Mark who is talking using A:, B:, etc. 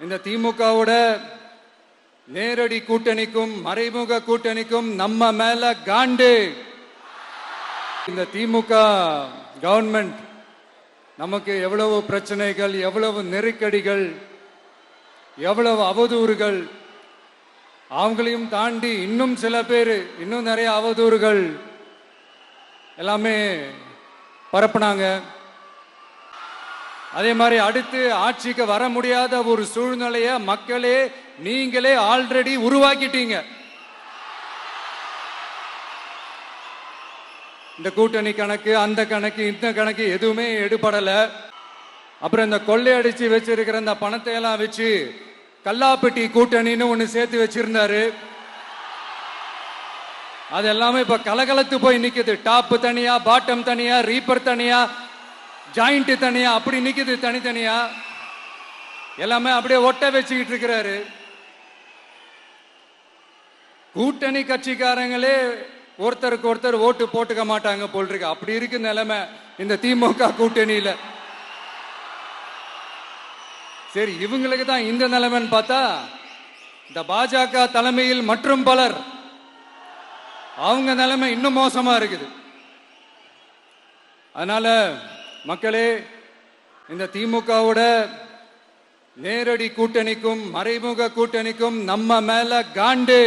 A: இந்த திமுகவோட நேரடி கூட்டணிக்கும் மறைமுக கூட்டணிக்கும் நம்ம மேல காண்டு. இந்த திமுக கவர்மெண்ட் நமக்கு எவ்வளவு பிரச்சனைகள், எவ்வளவு நெருக்கடிகள், எவ்வளவு அவதூறுகள், அவங்களையும் தாண்டி இன்னும் சில பேர் இன்னும் நிறைய அவதூறுகள் எல்லாமே பரப்புனாங்க. அதே மாதிரி அடுத்து ஆட்சிக்கு வர முடியாத ஒரு சூழ்நிலைய மக்களே நீங்களே ஆல்ரெடி உருவாக்கிட்டீங்க. இந்த கூட்டணி கணக்கு, அந்த கணக்கு, இந்த கணக்கு எதுவுமே எடுபடல. அப்புறம் இந்த கொள்ளையடிச்சு வச்சிருக்கிற இந்த பணத்தை எல்லாம் வச்சு கல்லாப்பட்டி கூட்டணின்னு ஒண்ணு சேர்த்து வச்சிருந்தாரு. அது எல்லாமே இப்ப கலகலத்து போய் நிக்குது. டாப் தனியா, பாட்டம் தனியா, ரீப்பர் தனியா, ஜாயிண்ட் தனியா, அப்படி நிக்குது தனித்தனியா. எல்லாமே அப்படியே ஒட்ட வச்சுக்கிட்டு இருக்கிறாரு. கூட்டணி கட்சிக்காரங்களே ஒருத்தருக்கு ஒருத்தர் ஓட்டு போட்டுக்க மாட்டாங்க போல் இருக்கு. அப்படி இருக்கு நிலைமை இந்த திமுக கூட்டணியில. சரி, இவங்களுக்கு தான் இந்த நிலைமைன்னு பார்த்தா இந்த பாஜக தலைமையில் மற்றும் பலர் அவங்க நிலைமை இன்னும் மோசமா இருக்குது. அதனால மக்களே, இந்த திமுகவோட நேரடி கூட்டணிக்கும் மறைமுக கூட்டணிக்கும் நம்ம மேல காண்டு.